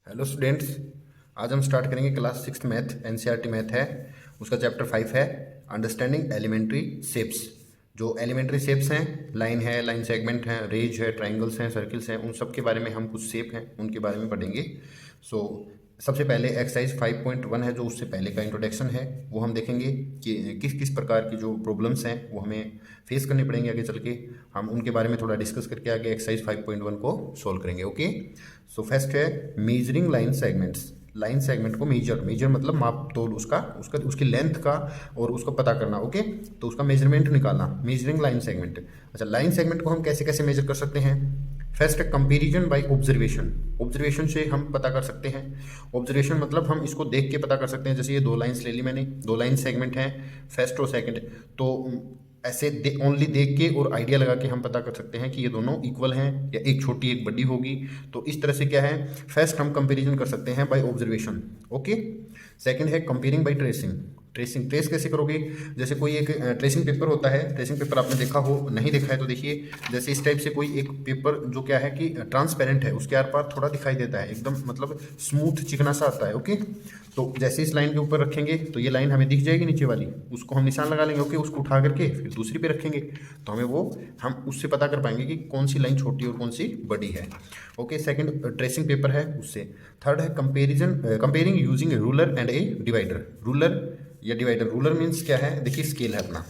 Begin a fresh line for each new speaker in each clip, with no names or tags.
Hello students. आज हम start करेंगे क्लास 6 मैथ। एनसीईआरटी मैथ है, उसका चैप्टर 5 है अंडरस्टैंडिंग एलिमेंट्री शेप्स। जो एलिमेंट्री शेप्स हैं, लाइन है, लाइन सेगमेंट है, रेज है, ट्राइंगल्स हैं, सर्किल्स हैं, उन सब के बारे में हम कुछ शेप हैं उनके बारे में पढ़ेंगे। सो सबसे पहले एक्सरसाइज 5.1 है जो उससे पहले का इंट्रोडक्शन है, वो हम देखेंगे कि किस किस प्रकार की जो प्रॉब्लम्स हैं वो हमें फेस करनी पड़ेंगे आगे चल के। हम उनके बारे में थोड़ा डिस्कस करके आगे एक्सरसाइज 5.1 को सोल्व करेंगे। ओके, सो फर्स्ट है measuring line segments. Line segment को मेजर मतलब माप तोल उसका उसका उसकी लेंथ का और उसको पता करना। ओके, तो उसका मेजरमेंट निकालना, मेजरिंग लाइन सेगमेंट। अच्छा, लाइन सेगमेंट को हम कैसे कैसे मेजर कर सकते हैं? फर्स्ट है कंपेरिजन बाय ऑब्जर्वेशन। ऑब्जर्वेशन से हम पता कर सकते हैं। ऑब्जर्वेशन मतलब हम इसको देख के पता कर सकते हैं। जैसे ये दो लाइन्स ले ली मैंने, दो लाइन सेगमेंट हैं, फर्स्ट और सेकंड, तो ऐसे ओनली देख के और आइडिया लगा के हम पता कर सकते हैं कि ये दोनों इक्वल हैं या एक छोटी एक बड़ी होगी। तो इस तरह से क्या है, फर्स्ट हम कंपैरिजन कर सकते हैं बाय ऑब्जर्वेशन। ओके, सेकंड है comparing by tracing. Tracing, trace कैसे करोगे? जैसे कोई एक ट्रेसिंग पेपर होता है, ट्रेसिंग पेपर आपने देखा हो, नहीं देखा है तो देखिए। जैसे इस टाइप से कोई एक पेपर जो क्या है कि ट्रांसपेरेंट है, उसके आर पार थोड़ा दिखाई देता है, एकदम मतलब स्मूथ चिकना सा आता है। ओके, तो जैसे इस लाइन के ऊपर रखेंगे तो ये लाइन हमें दिख जाएगी नीचे वाली, उसको हम निशान लगा लेंगे। ओके, उसको उठा करके फिर दूसरी पे रखेंगे तो हमें वो हम उससे पता कर पाएंगे कि कौन सी लाइन छोटी और कौन सी बड़ी है। ओके, सेकंड ट्रेसिंग पेपर है उससे। थर्ड है comparing using ruler and A divider. Ruler या डिवाइडर, रूलर मीन्स क्या है, देखिए स्केल है अपना,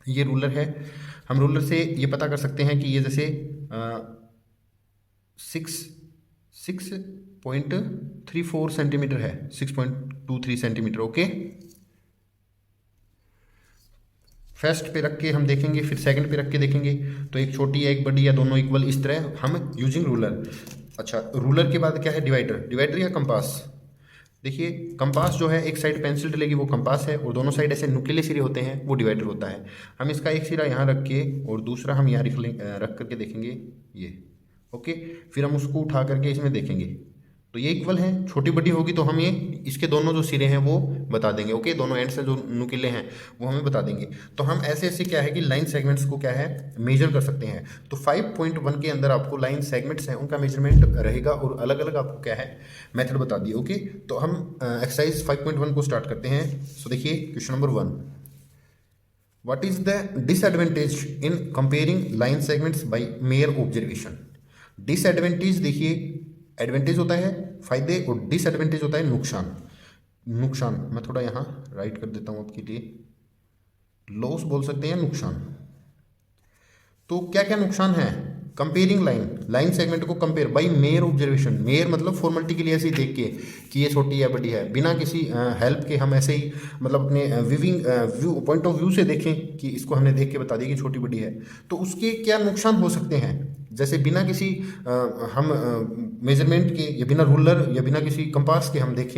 ये रूलर है। हम रूलर से ये पता कर सकते हैं कि ये जैसे 6.34 सेंटीमीटर है, 6.23 सेंटीमीटर। ओके, फर्स्ट पे रख के हम देखेंगे, फिर सेकंड पे रख के देखेंगे तो एक छोटी या एक बड़ी या दोनों इक्वल, इस तरह हम यूजिंग रूलर। अच्छा, रूलर के बाद क्या है, डिवाइडर। डिवाइडर या कंपास। देखिए कंपास जो है, एक साइड पेंसिल डलेगी वो कंपास है, और दोनों साइड ऐसे नुकीले सिरे होते हैं वो डिवाइडर होता है। हम इसका एक सिरा यहाँ रख के और दूसरा हम यहाँ रख करके देखेंगे ये। ओके, फिर हम उसको उठा करके इसमें देखेंगे तो ये इक्वल है। छोटी बड़ी होगी तो हम ये इसके दोनों जो सिरे हैं वो बता देंगे। ओके, दोनों एंड से जो नुकीले हैं वो हमें बता देंगे। तो हम ऐसे ऐसे क्या है कि लाइन सेगमेंट्स को क्या है मेजर कर सकते हैं। तो 5.1 के अंदर आपको लाइन सेगमेंट्स हैं उनका मेजरमेंट रहेगा और अलग अलग आपको क्या है मेथड बता दिए। ओके, तो हम एक्सरसाइज 5.1 को स्टार्ट करते हैं। सो देखिए question number 1, what is the disadvantage in comparing line segments by mere observation. Disadvantage, देखिए एडवांटेज होता है फायदे और डिसएडवांटेज होता है नुकसान। नुकसान मैं थोड़ा यहाँ राइट कर देता हूँ आपके लिए, लॉस बोल सकते हैं, नुकसान। तो क्या क्या नुकसान है? कंपेयरिंग लाइन सेगमेंट को compare by mere observation. Mere मतलब फॉर्मेलिटी के लिए ऐसे ही देख के कि ये छोटी या बड़ी है, बिना किसी हेल्प के हम ऐसे ही मतलब अपने व्यू पॉइंट ऑफ व्यू से देखें कि इसको हमने देख के बता दिया कि छोटी बड़ी है, तो उसके क्या नुकसान हो सकते हैं? जैसे बिना किसी हम मेजरमेंट के या बिना रूलर या बिना किसी कंपास के हम देख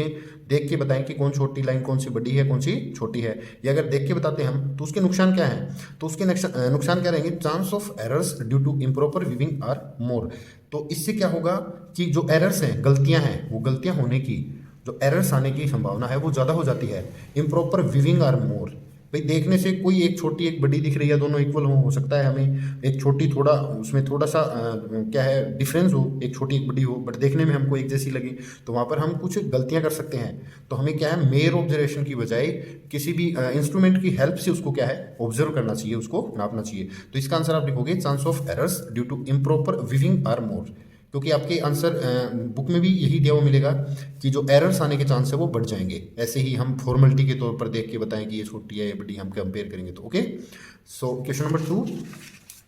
के बताएं कि कौन छोटी लाइन कौन सी बड़ी है कौन सी छोटी है, ये अगर देख के बताते हैं हम तो उसके नुकसान क्या है? तो उसके नुकसान क्या रहेंगे? Chance of errors due to improper viewing are more. तो इससे क्या होगा कि जो एरर्स हैं, गलतियां हैं, वो गलतियां होने की, जो एरर्स आने की संभावना है वो ज़्यादा हो जाती है। इम्प्रॉपर व्यूइंग आर मोर, भाई देखने से कोई एक छोटी एक बड़ी दिख रही है, दोनों इक्वल हो सकता है हमें एक छोटी थोड़ा उसमें थोड़ा सा क्या है डिफरेंस हो, एक छोटी एक बड़ी हो, बट देखने में हमको एक जैसी लगे, तो वहाँ पर हम कुछ गलतियाँ कर सकते हैं। तो हमें क्या है, मेयर ऑब्जर्वेशन की बजाय किसी भी इंस्ट्रूमेंट की हेल्प से उसको क्या है ऑब्जर्व करना चाहिए, उसको नापना चाहिए। तो इसका आंसर आप लिखोगे chance of errors due to improper viewing are more, क्योंकि आपके आंसर बुक में भी यही दिया हुआ मिलेगा कि जो एरर्स आने के चांस है वो बढ़ जाएंगे। ऐसे ही हम फॉर्मेलिटी के तौर पर देख के बताएं कि ये छोटी है या बड़ी, हम कंपेयर करेंगे तो। Okay, so question number 2,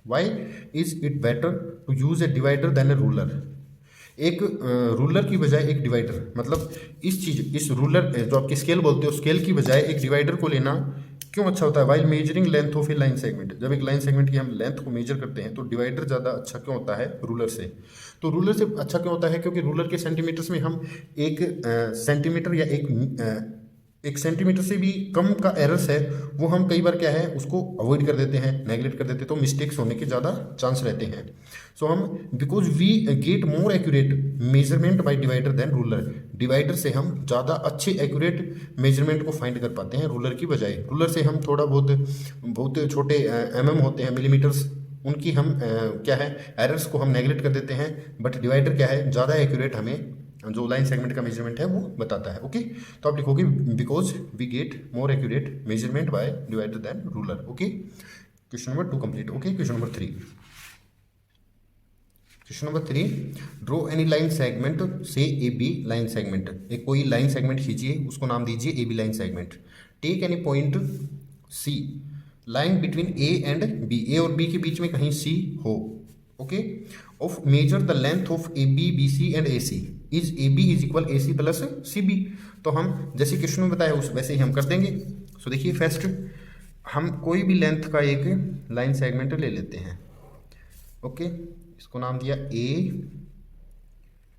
why is it better to use a divider than a ruler. एक रूलर की बजाय एक डिवाइडर, मतलब इस रूलर जो आपकी स्केल बोलते हो, स्केल की बजाय एक डिवाइडर को लेना क्यों अच्छा होता है? While measuring length of A line segment, जब एक लाइन सेगमेंट की हम लेंथ को मेजर करते हैं तो डिवाइडर ज़्यादा अच्छा क्यों होता है रूलर से? तो रूलर से अच्छा क्यों होता है? क्योंकि रूलर के सेंटीमीटर्स में हम एक सेंटीमीटर या एक सेंटीमीटर से भी कम का एरर्स है वो हम कई बार क्या है उसको अवॉइड कर देते हैं, नेगलेक्ट कर देते हैं, तो मिस्टेक्स होने के ज़्यादा चांस रहते हैं। सो हम because we get more accurate measurement by divider than ruler, divider से हम ज़्यादा अच्छे एक्यूरेट मेजरमेंट को फाइंड कर पाते हैं रूलर की बजाय। रूलर से हम थोड़ा बहुत छोटे होते हैं, मिलीमीटर्स, उनकी हम क्या है एरर्स को हम नेगलेक्ट कर देते हैं, बट डिवाइडर क्या है ज़्यादा एक्यूरेट हमें जो लाइन सेगमेंट का मेजरमेंट है वो बताता है। ओके, तो आप लिखोगे because we get more accurate measurement by divider than ruler. Okay, question number 2 complete. Okay, question number 3। Question number 3, draw any line segment say A B line segment. एक कोई लाइन सेगमेंट खींचिए, उसको नाम दीजिए A B line segment. Take any point C line between A and B, A और B के बीच में कहीं सी हो। Okay, of measure the length of A B B C and A C is A B is equal A C plus C B. तो हम जैसे question में बताया उस वैसे ही हम कर देंगे। सो देखिए फर्स्ट हम कोई भी लेंथ का एक लाइन सेगमेंट ले लेते हैं। ओके, इसको नाम दिया ए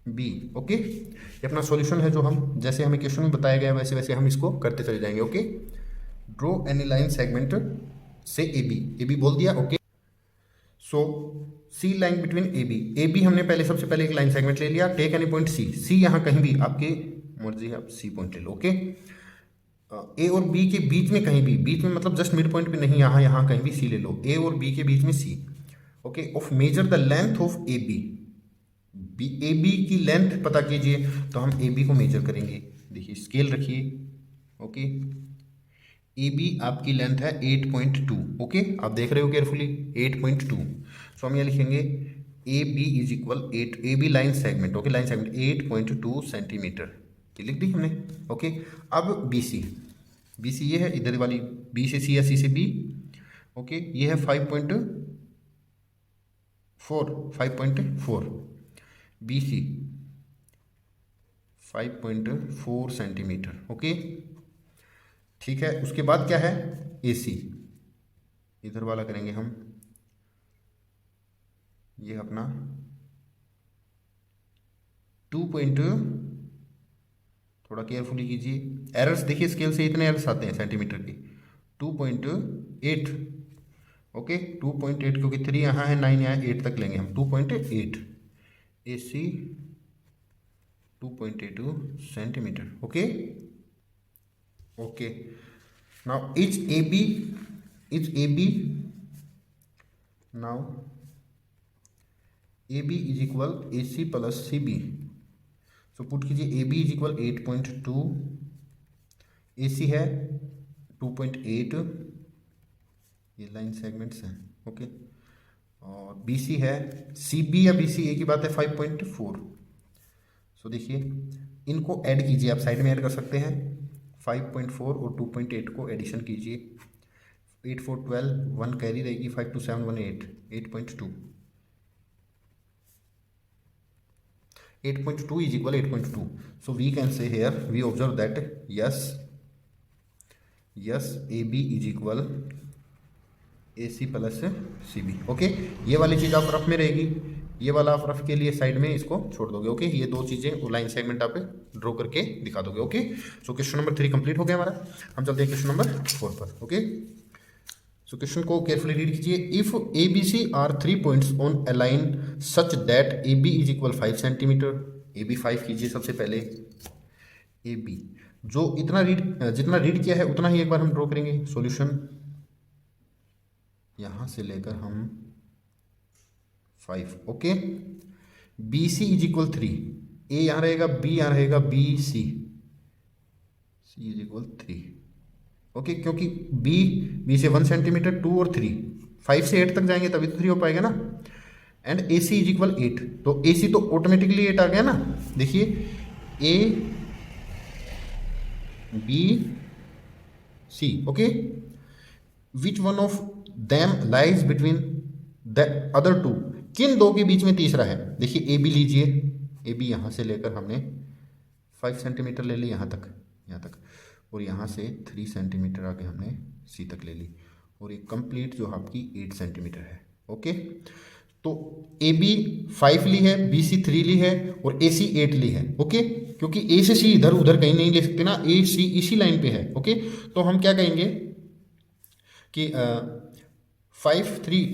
बी। ओके, ये अपना सॉल्यूशन है जो हम जैसे हमें क्वेश्चन में बताया गया वैसे वैसे हम इसको करते चले जाएंगे। Okay, draw any line segment say A B बोल दिया। Okay, so see line between A B हमने पहले सबसे पहले एक लाइन सेगमेंट ले लिया। टेक एनी पॉइंट सी यहाँ कहीं भी आपकी मर्जी है, आप सी पॉइंट ले लो। ओके, ए और बी के बीच में कहीं भी, बीच में मतलब जस्ट मिड पॉइंट पे नहीं, यहाँ कहीं भी सी ले लो। ए और बी के बीच में C. Okay, of measure the length of A B की लेंथ पता कीजिए, तो हम ए बी को मेजर करेंगे। देखिए स्केल रखिए। ओके, ए बी आपकी लेंथ है 8.2। ओके, आप देख रहे हो केयरफुली 8.2। सो हम ये लिखेंगे A B is equal 8, A B line segment. Okay, line segment 8.2 centimetre, ये लिख दी हमने। ओके, अब बी सी ये है इधर वाली, बी से सी या सी से बी। ओके, ये है 5.4 बी सी 5.4 सेंटीमीटर। ओके, ठीक है। उसके बाद क्या है ए सी, इधर वाला करेंगे हम, ये अपना 2 पॉइंट, थोड़ा केयरफुली कीजिए, एरर्स देखिए स्केल से इतने एरर्स आते हैं सेंटीमीटर की। 2.8। ओके, 2.8 क्योंकि 3 यहाँ है, 9 यहाँ है, 8 तक लेंगे हम। 2.8 A C 2.82 centimetre. Okay, okay, now is A B now A B is equal A C plus C B. So put कीजिए A B is equal 8.2, A C है 2.8, ये लाइन सेगमेंट्स हैं। ओके, और बी सी है, C B या B C ए की बात है 5.4। सो देखिए इनको ऐड कीजिए, आप साइड में ऐड कर सकते हैं। 5.4 और 2.8 को एडिशन कीजिए, 8 4 12, 1 कैरी रहेगी, 5 2 7 1 8, 8.2 is equal 8.2. So we can say here, we observe that yes AB is equal AC plus CB. Okay, ये वाली चीज़ आप रफ में रहेगी, ये वाला आप रफ के लिए साइड में इसको छोड़ दोगे। ओके, ये दो चीज़ें लाइन सेगमेंट आप ड्रॉ करके दिखा दोगे। Okay, so question number 3 complete हो गया हमारा। हम चलते हैं क्वेश्चन नंबर 4 पर। ओके, सो क्वेश्चन को केयरफुली रीड कीजिए। If A B C are 3 points on a line such that A B is equal 5 centimetre. A B 5 कीजिए सबसे पहले। ए बी जो जितना रीड किया है उतना ही एक बार हम ड्रॉ करेंगे। सॉल्यूशन यहाँ से लेकर हम 5। Okay, B C is equal 3, A यहाँ रहेगा, बी यहाँ रहेगा, B C is equal 3। Okay, क्योंकि बी से 1 सेंटीमीटर, 2 और 3, 5 से 8 तक जाएंगे तभी तो 3 हो पाएगा ना। And A C is equal 8, तो ए सी तो ऑटोमेटिकली 8 आ गया ना। देखिए A B C. Okay, which one of them lies between the other two, किन दो के बीच में तीसरा है। देखिए ए बी लीजिए, ए बी यहाँ से लेकर हमने 5 सेंटीमीटर ले ली यहाँ तक, और यहाँ से 3 सेंटीमीटर आगे हमने सी तक ले ली, और ये कंप्लीट जो आपकी 8 सेंटीमीटर है। ओके, तो ए बी 5 ली है, बी सी 3 ली है, और ए सी 8 ली है। ओके, क्योंकि ए से सी इधर उधर कहीं नहीं ले सकते ना, ए सी इसी लाइन पे है। ओके, तो हम क्या कहेंगे कि 5 3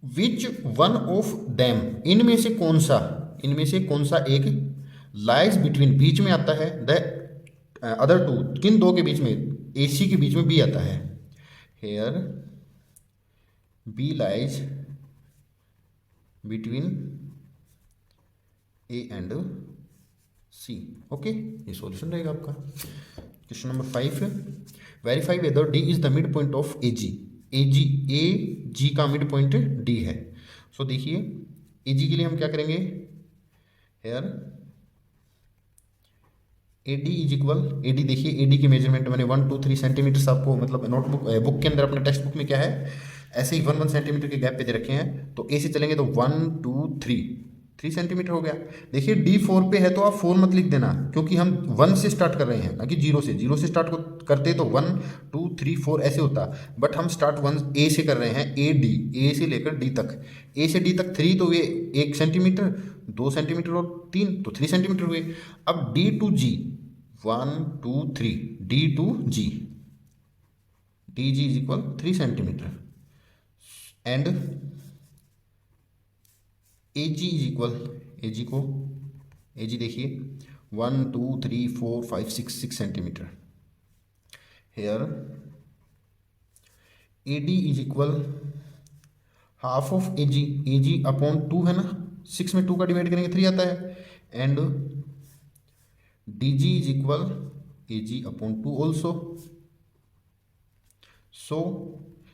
विच वन ऑफ डैम, इनमें से कौन सा एक लाइज बिटवीन, बीच में आता है, द अदर टू, किन दो के बीच में, ए सी के बीच में बी आता है। Here B lies between A and C. Okay, ये सॉल्यूशन रहेगा आपका। Question number 5, verify whether D is the mid point of A G. A G का मिड पॉइंट डी है। सो देखिए ए जी के लिए हम क्या करेंगे, here A D is equal, A D देखिए ए डी की मेजरमेंट मैंने 1 2 3 सेंटीमीटर्स आपको मतलब नोटबुक बुक के अंदर अपने टेक्स्ट बुक में क्या है ऐसे ही 1 1 सेंटीमीटर के गैप पे दे रखे हैं। तो ए से चलेंगे तो 1 2 3 सेंटीमीटर हो गया। देखिए डी 4 पे है तो आप 4 मत लिख देना, क्योंकि हम 1 से स्टार्ट कर रहे हैं ना कि 0 से। 0 से स्टार्ट करते तो 1 2 3 4 ऐसे होता, बट हम स्टार्ट 1 ए से कर रहे हैं। ए डी, ए से लेकर डी तक, ए से डी तक 3 तो ये 1 सेंटीमीटर, 2 सेंटीमीटर और 3 तो 3 सेंटीमीटर हुए। अब D to G 1 2 3, D to G, D G is equal 3 centimetre and A G is equal, A G को, ए जी देखिए 1 2 3 4 5 6 centimetre. Here A D is equal half of A G upon 2 है ना, 6 में 2 का divide करेंगे 3 आता है, and D G is equal A G upon 2 also. So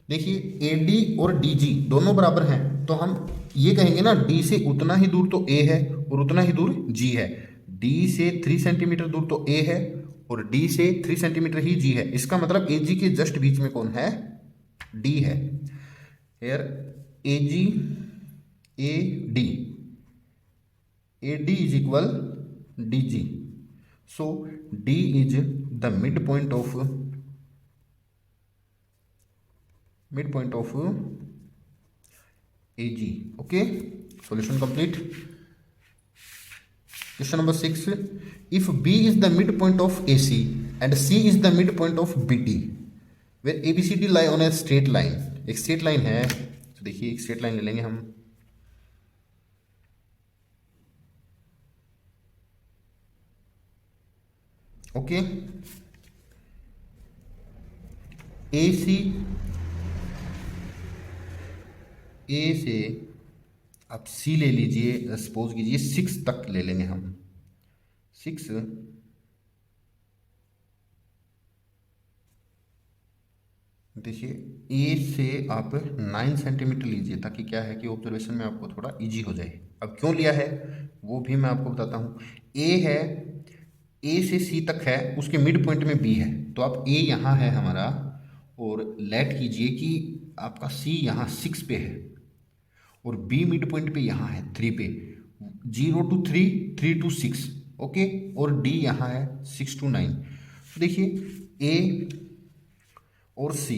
देखिए ए डी और डी जी दोनों बराबर हैं, तो हम ये कहेंगे ना डी से उतना ही दूर तो ए है और उतना ही दूर जी है। डी से 3 सेंटीमीटर दूर तो ए है और डी से 3 सेंटीमीटर ही जी है। इसका मतलब ए जी के जस्ट बीच में कौन है, डी है। Here A G A D, A D is equal D G. So D is the midpoint of AG. Okay, solution complete. Question number 6, if B is the midpoint of AC and C is the midpoint of BD, where ABCD lie on a straight line, एक straight line है, तो देखिए एक straight line ले लेंगे हम। Okay, ए से आप सी ले लीजिए, सपोज कीजिए 6 तक ले लेंगे हम। 6 देखिए ए से आप 9 सेंटीमीटर लीजिए, ताकि क्या है कि ऑब्जर्वेशन में आपको थोड़ा इजी हो जाए। अब क्यों लिया है वो भी मैं आपको बताता हूँ। ए है, ए से सी तक है, उसके मिड पॉइंट में बी है, तो आप ए यहाँ है हमारा, और लेट कीजिए कि आपका सी यहाँ 6 पे है और बी मिड पॉइंट पे यहाँ है 3 पे। 0 to 3, 3 to 6, ओके, और डी यहाँ है 6 to 9। तो देखिए ए और सी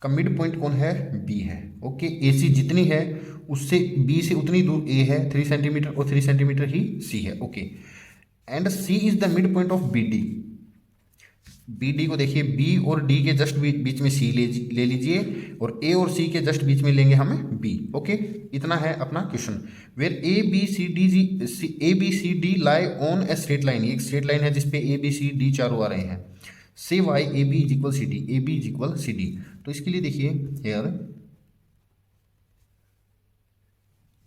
का मिड पॉइंट कौन है, बी है। ओके, ए सी जितनी है उससे बी से उतनी दूर ए है 3 सेंटीमीटर, और 3 सेंटीमीटर ही सी है। Okay, and C is the mid point of B D. B D को देखिए बी और डी के जस्ट बीच में सी ले लीजिए, और ए और सी के जस्ट बीच में लेंगे हम बी। ओके, इतना है अपना question. Where A B C D lie on a straight line, एक स्ट्रेट लाइन है जिसपे ए बी सी डी चारों आ रहे हैं। Say why A B is equal C D, A B is equal C D. तो इसके लिए देखिए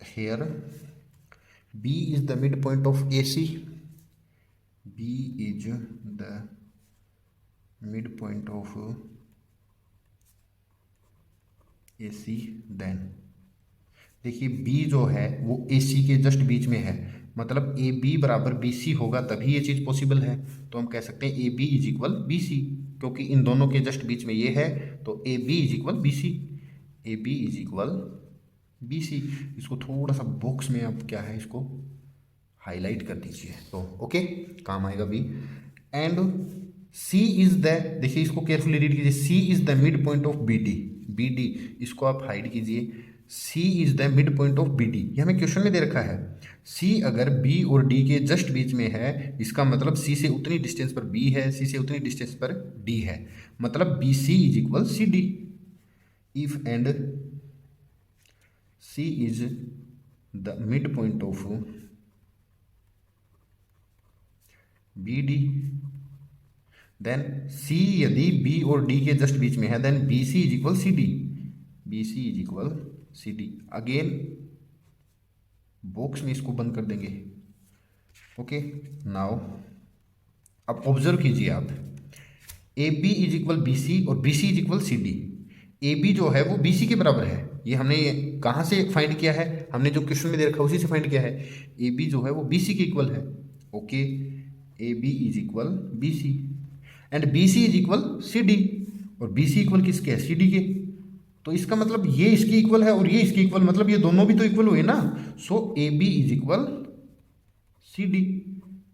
here B is the mid point of A C, B is the midpoint of AC, then देखिए B जो है वो AC के just बीच में है, मतलब AB बराबर BC होगा तभी ये चीज़ पॉसिबल है। तो हम कह सकते हैं AB इज इक्वल BC, क्योंकि इन दोनों के जस्ट बीच में ये है, तो AB is equal BC, AB is equal BC। इसको थोड़ा सा बॉक्स में आप क्या है इसको हाईलाइट कर दीजिए, तो ओके काम आएगा भी। एंड सी इज द, देखिए इसको केयरफुली रीड कीजिए, C is the mid point of B D, B D इसको आप हाइड कीजिए। C is the mid point of B D, ये हमें क्वेश्चन में दे रखा है। सी अगर बी और डी के जस्ट बीच में है, इसका मतलब सी से उतनी डिस्टेंस पर बी है, सी से उतनी डिस्टेंस पर डी है, मतलब B C is equal C D. If and C is the mid point of B D, then C यदि बी और डी के जस्ट बीच में है, then B C is equal C D, B C is equal C D. Again box में इसको बंद कर देंगे, ओके नाउ अब ऑब्जर्व कीजिए आप, A B is equal B C और B C is equal C D. A B जो है वो बी सी के बराबर है, ये हमने कहाँ से फाइंड किया है, हमने जो क्वेश्चन में दे रखा है उसी से फाइंड किया है। ए बी जो है वो बी सी के इक्वल है। Okay A B is equal B C and B C is equal C D, और बी सी इक्वल किसके है, सी डी के। तो इसका मतलब ये इसकी इक्वल है और ये इसकी इक्वल, मतलब ये दोनों भी तो इक्वल हुए ना। So A B is equal C D.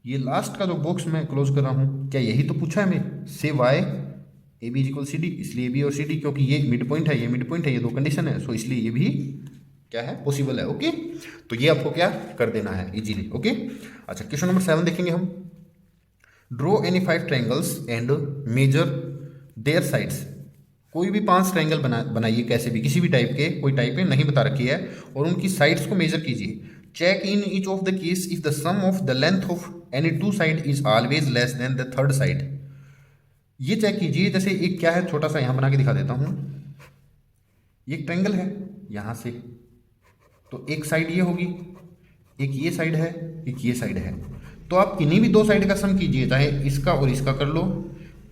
ये लास्ट का जो बॉक्स मैं क्लोज कर रहा हूँ, क्या यही तो पूछा है हमें, say why A B is equal C D, इसलिए ए बी और सी डी, क्योंकि ये मिड पॉइंट है, ये मिड पॉइंट है, ये दो कंडीशन है, सो इसलिए ये भी क्या है, पॉसिबल है। ओके तो ये आपको क्या कर देना है इजीली। ओके अच्छा क्वेश्चन नंबर 7 देखेंगे हम। Draw any 5 triangles and measure their sides. कोई भी 5 ट्रायंगल बनाइए, कैसे भी, किसी भी टाइप के, कोई टाइप है नहीं बता रखी है, और उनकी साइड्स को मेजर कीजिए। Check in each of the case if the sum of the length of any 2 side is always less than the third side. ये चेक कीजिए, जैसे एक क्या है, छोटा सा यहां बना के दिखा देता हूं। ये एक ट्रायंगल है यहां से, तो एक साइड ये होगी, एक ये साइड है, एक ये साइड है। तो आप किन्हीं भी 2 साइड का सम कीजिए, चाहे इसका और इसका कर लो,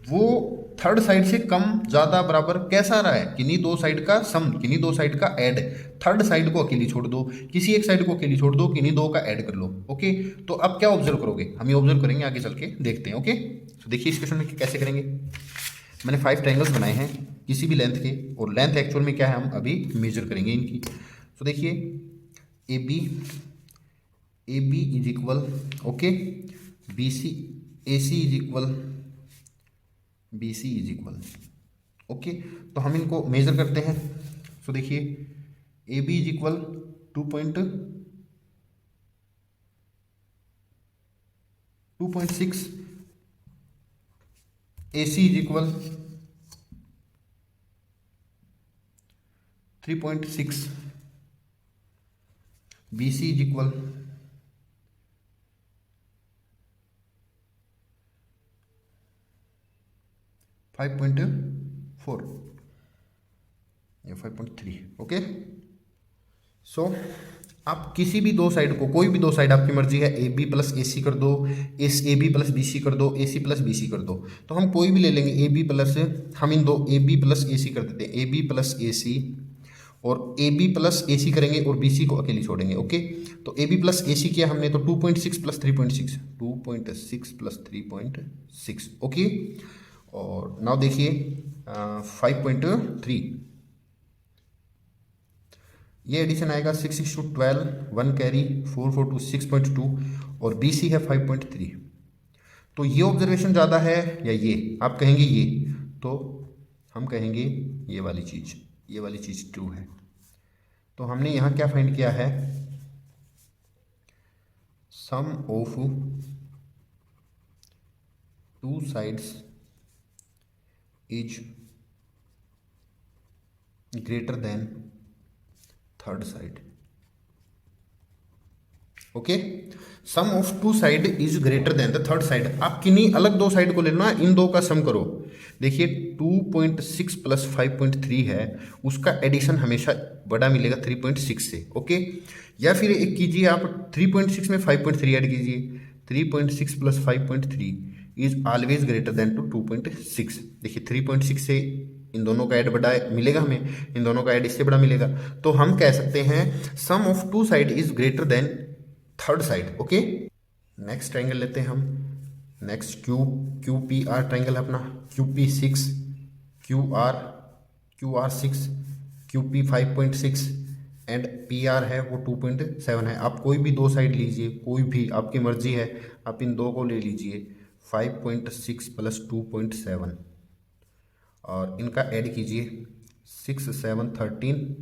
वो थर्ड साइड से कम, ज़्यादा, बराबर कैसा आ रहा है, किन्हीं 2 साइड का सम, किन्हीं 2 साइड का ऐड। थर्ड साइड को अकेली छोड़ दो, किसी एक साइड को अकेली छोड़ दो, किन्हीं 2 का ऐड कर लो। ओके तो अब क्या ऑब्जर्व करोगे, हम ये ऑब्जर्व करेंगे आगे चल के, देखते हैं। ओके तो देखिए इस क्वेश्चन में कैसे करेंगे। मैंने 5 ट्रायंगल्स बनाए हैं किसी भी लेंथ के, और लेंथ एक्चुअल में क्या है हम अभी मेजर करेंगे इनकी। तो देखिए A B is equal, okay B C, A C is equal B C is equal. Okay तो हम इनको मेजर करते हैं। सो देखिए A B is equal 2.6, A C is equal 3.6, B C is equal 5.4 या 5.3। ओके सो आप किसी भी 2 साइड को, कोई भी 2 साइड आपकी मर्जी है, ए बी प्लस ए सी कर दो, A B plus B C कर दो, ए सी प्लस बी सी कर दो, तो हम कोई भी ले लेंगे ए बी प्लस, हम इन 2 ए बी प्लस ए सी कर देते हैं, ए बी प्लस ए सी, और ए बी प्लस ए सी करेंगे और बी सी को अकेली छोड़ेंगे। ओके तो ए बी प्लस ए सी किया हमने, तो 2.6 प्लस 3.6, 2.6 प्लस 3.6। ओके और नाउ देखिए 5.3, ये एडिशन आएगा 6 6 to 12, 1 कैरी, 4 4 to 6.2, और बी सी है 5.3। तो ये ऑब्जर्वेशन ज़्यादा है या ये, आप कहेंगे ये, तो हम कहेंगे ये वाली चीज़ ट्रू है। तो हमने यहाँ क्या फाइंड किया है, sum of 2 sides is greater than third side. Okay sum of 2 side is greater than the third side. आप किन्हीं अलग 2 साइड को लेना, इन 2 का सम करो। देखिए 2.6 प्लस 5.3 है, उसका एडिशन हमेशा बड़ा मिलेगा 3.6 से। ओके या फिर एक कीजिए आप, 3.6 में 5.3 ऐड कीजिए, 3.6 plus 5.3 is always greater than to 2.6। देखिए 3.6 से इन दोनों का ऐड बड़ा मिलेगा हमें, इन दोनों का ऐड इससे बड़ा मिलेगा, तो हम कह सकते हैं sum of 2 side is greater than third side. Okay next triangle लेते हैं हम, next Q P R triangle है अपना, Q P 6, Q R 6, Q P 5.6 and P R है वो 2.7 है। आप कोई भी 2 साइड लीजिए, कोई भी आपकी मर्जी है, आप इन 2 को ले लीजिए, 5.6 प्लस 2.7, और इनका ऐड कीजिए, 6 7 13,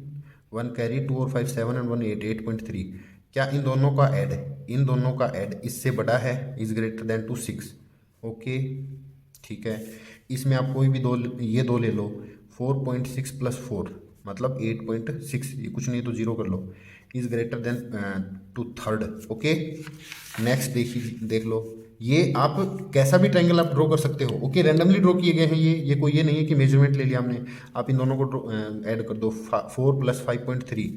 1 कैरी, 2 और 5 7 एंड 1 8, 8.3। क्या इन दोनों का ऐड, इन दोनों का ऐड इससे बड़ा है, is greater than to 6। Okay ठीक है, इसमें आप कोई भी 2, ये 2 ले लो, 4.6 प्लस 4 मतलब 8.6, ये कुछ नहीं तो 0 कर लो, is greater than to third. Okay next देखिए, देख लो, ये आप कैसा भी ट्रायंगल आप ड्रॉ कर सकते हो। ओके रैंडमली ड्रॉ किए गए हैं ये कोई ये नहीं है कि मेजरमेंट ले लिया हमने। आप इन दोनों को ऐड कर दो, 4 प्लस 5.3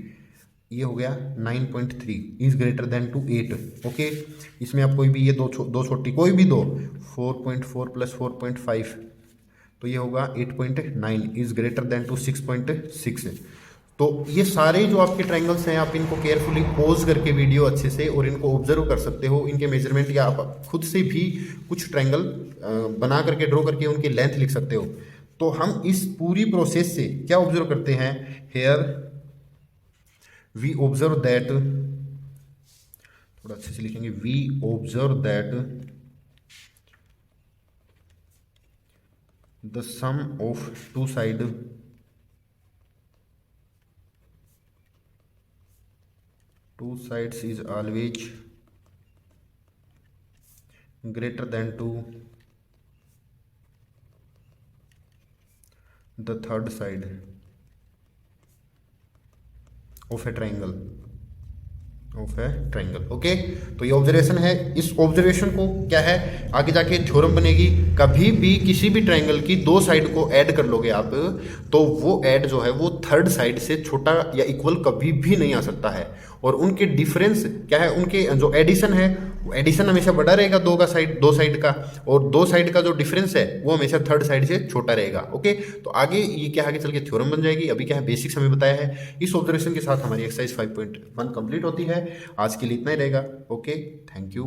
ये हो गया 9.3 is greater than to 8। Okay, इसमें आप कोई भी ये दो छोटी कोई भी दो, 4.4 प्लस 4.5 तो ये होगा 8.9 इज ग्रेटर देन टू 6.6। तो ये सारे जो आपके ट्रायंगल्स हैं आप इनको केयरफुली पॉज करके वीडियो अच्छे से और इनको ऑब्जर्व कर सकते हो, इनके मेजरमेंट, या आप खुद से भी कुछ ट्रायंगल बना करके ड्रॉ करके उनकी लेंथ लिख सकते हो। तो हम इस पूरी प्रोसेस से क्या ऑब्जर्व करते हैं, हेयर वी ऑब्जर्व दैट, थोड़ा अच्छे से लिखेंगे, we observe that the sum of two side is always greater than to the third side of a triangle okay. तो ये ऑब्जर्वेशन है, इस ऑब्जर्वेशन को क्या है आगे जाके थ्योरम बनेगी। कभी भी किसी भी ट्रायंगल की दो साइड को ऐड कर लोगे आप, तो वो ऐड जो है वो थर्ड साइड से छोटा या इक्वल कभी भी नहीं आ सकता है। और उनके डिफरेंस क्या है, उनके जो एडिशन है वो एडिशन हमेशा बड़ा रहेगा दो साइड का, और दो साइड का जो डिफरेंस है वो हमेशा थर्ड साइड से छोटा रहेगा। ओके, तो आगे ये क्या आगे चल के थ्योरम बन जाएगी। अभी क्या है बेसिक्स हमें बताया है। इस ऑब्जर्वेशन के साथ हमारी एक्सरसाइज 5.1 कंप्लीट होती है। आज के लिए इतना ही रहेगा। Okay, thank you.